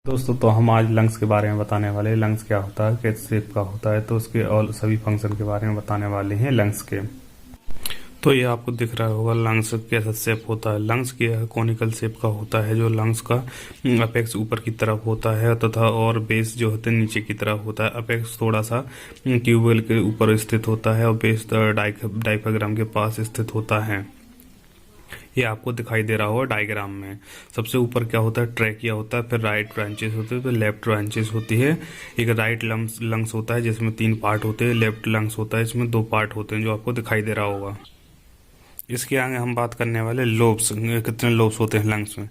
दोस्तों तो हम आज लंग्स के बारे में बताने वाले हैं। लंग्स क्या होता है, किस शेप का होता है, तो उसके और सभी फंक्शन के बारे में बताने वाले हैं लंग्स के। तो ये आपको दिख रहा होगा लंग्स कैसा शेप होता है। लंग्स क्या कोनिकल शेप का होता है, जो लंग्स का अपेक्स ऊपर की तरफ होता है तथा और बेस जो होते हैं नीचे की तरफ होता है। अपेक्स थोड़ा सा ट्यूबवेल के ऊपर स्थित होता है और बेस डायफ्राम के पास स्थित होता है। ये आपको दिखाई दे रहा होगा डायग्राम में। सबसे ऊपर क्या होता है, ट्रैकिया होता है, फिर राइट ब्रांचेस होते हैं, फिर लेफ्ट ब्रांचेस होती है। एक राइट लंग्स होता है जिसमें 3 पार्ट होते हैं, लेफ्ट लंग्स होता है इसमें 2 पार्ट होते हैं, जो आपको दिखाई दे रहा होगा। इसके आगे हम बात करने वाले लोब्स, कितने लोब्स होते हैं लंग्स में।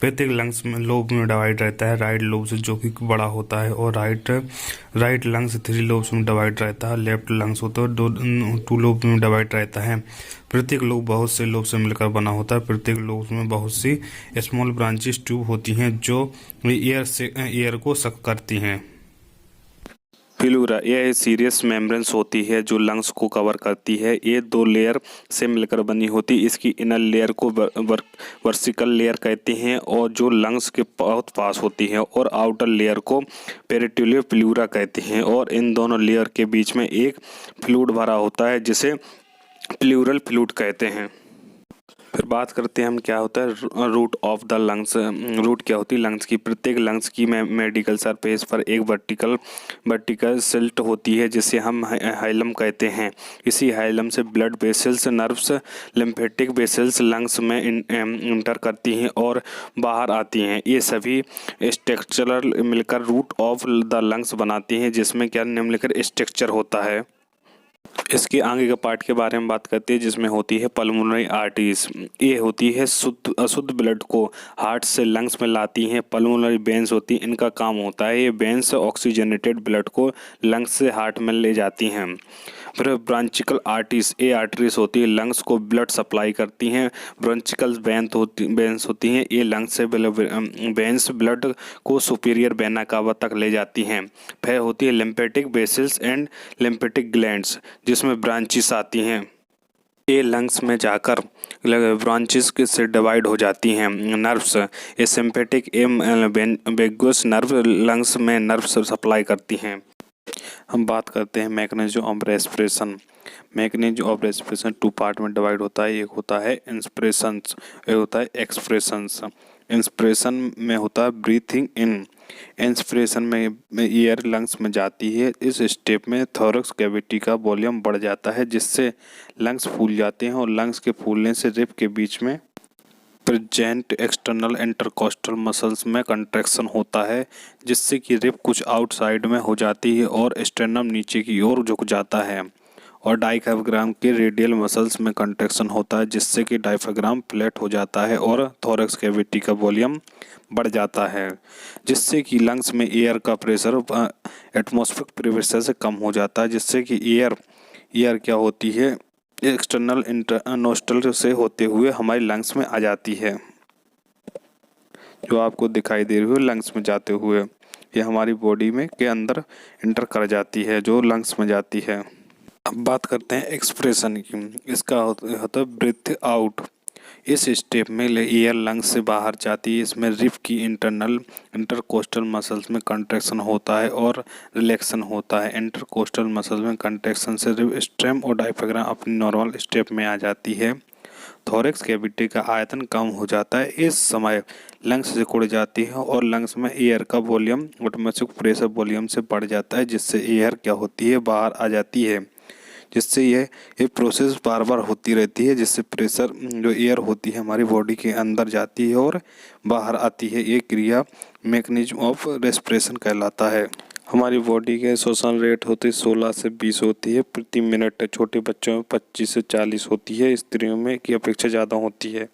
प्रत्येक लंग्स में लोब में डिवाइड रहता है। राइट लोब्स जो कि बड़ा होता है, और राइट लंग्स 3 लोब्स में डिवाइड रहता है। लेफ्ट लंग्स होता है 2 लोब में डिवाइड रहता है। प्रत्येक लोब बहुत से लोब से मिलकर बना होता है। प्रत्येक लोब में बहुत सी स्मॉल ब्रांचेस ट्यूब होती हैं जो एयर को सक करती हैं। प्लूरा यह सीरियस मेम्ब्रेन्स होती है जो लंग्स को कवर करती है। ये 2 लेयर से मिलकर बनी होती है। इसकी इनर लेयर को वर्टिकल लेयर कहते हैं, और जो लंग्स के बहुत पास होती है, और आउटर लेयर को पेरिटोनियल प्लूरा कहते हैं। और इन दोनों लेयर के बीच में एक फ्लूइड भरा होता है जिसे प्लूरल फ्लूइड कहते हैं। फिर बात करते हैं हम क्या होता है root of the lungs. Root क्या होती है लंग्स की। प्रत्येक लंग्स की मेडिकल सरफेस पर एक वर्टिकल सिल्ट होती है जिसे हम हाइलम कहते हैं। इसी हाइलम से blood vessels, nerves, lymphatic vessels lungs में इंटर करती हैं और बाहर आती हैं। ये सभी स्ट्रक्चरल मिलकर रूट ऑफ द लंग्स बनाती हैं, जिसमें क्या निम्नलिखित स्ट्रक्चर होता है। इसके आगे के पार्ट के बारे में बात करते हैं, जिसमें होती है पल्मोनरी आर्टरीज। ये होती है अशुद्ध ब्लड को हार्ट से लंग्स में लाती हैं। पल्मोनरी वेन्स होती हैं, इनका काम होता है ये वेन्स ऑक्सीजनेटेड ब्लड को लंग्स से हार्ट में ले जाती हैं। फिर ब्रांचिकल आर्टरीज, ये आर्टरीज होती है लंग्स को ब्लड सप्लाई करती हैं। ब्रांचिकल वेन्स होती हैं, ये लंग्स से वेन्स ब्लड को सुपीरियर वेना कावा तक ले जाती हैं। फिर होती है lymphatic vessels and lymphatic glands, जिसमें ब्रांचेस आती हैं। ये लंग्स में जाकर ब्रांचेस से डिवाइड हो जाती हैं। नर्व्स, ये सिम्पेटिक वेगस नर्व लंग्स में नर्व सप्लाई करती हैं। हम बात करते हैं mechanism of respiration. Mechanism of respiration 2 part में डिवाइड होता है। एक होता है इंस्पिरेशंस, एक होता है एक्सप्रेशंस। इंस्पिरेशन में होता है ब्रीथिंग इन। इंस्पिरेशन में एयर लंग्स में जाती है। इस स्टेप में थोरैक्स कैविटी का वॉल्यूम बढ़ जाता है, जिससे लंग्स फूल जाते हैं, और लंग्स के फूलने से रिब के बीच में प्रेजेंट एक्सटर्नल इंटरकोस्टल मसल्स में कंट्रैक्शन होता है, जिससे कि रिब कुछ आउटसाइड में हो जाती है और स्टेर्नम नीचे की ओर झुक जाता है। और डायफ्राम के रेडियल मसल्स में कंट्रैक्शन होता है, जिससे कि डायफ्राम फ्लैट हो जाता है और थोरैक्स कैविटी का वॉल्यूम बढ़ जाता है, जिससे कि लंग्स में एयर का प्रेशर एटमॉस्फेरिक प्रेशर से कम हो जाता है, जिससे कि एयर क्या होती है एक्सटर्नल नोस्ट्रल से होते हुए हमारे लंग्स में आ जाती है, जो आपको दिखाई दे रही है लंग्स में जाते हुए। ये हमारी बॉडी में के अंदर इंटर कर जाती है, जो लंग्स में जाती है। अब बात करते हैं एक्सप्रेशन की। इसका होता है ब्रीथ आउट। इस स्टेप में एयर लंग्स से बाहर जाती है। इसमें रिब की इंटरकोस्टल मसल्स में कंट्रैक्शन होता है और रिलैक्सन होता है। इंटरकोस्टल मसल्स में कंट्रैक्शन से रिब स्ट्रेम और डायफ्राम अपनी नॉर्मल स्टेप में आ जाती है। थोरैक्स कैविटी का आयतन कम हो जाता है। इस समय लंग्स सिकुड़ जाती है और लंग्स में एयर का वॉल्यूम ऑटोमेटिक प्रेशर वॉल्यूम से बढ़ जाता है, जिससे एयर क्या होती है बाहर आ जाती है, जिससे ये प्रोसेस बार बार होती रहती है, जिससे प्रेशर जो एयर होती है हमारी बॉडी के अंदर जाती है और बाहर आती है। ये क्रिया मैकेनिज्म ऑफ रेस्पिरेशन कहलाता है। हमारी बॉडी के श्वसन रेट होती 16 से 20 होती है प्रति मिनट। छोटे बच्चों में 25 से 40 होती है। स्त्रियों में की अपेक्षा ज़्यादा होती है।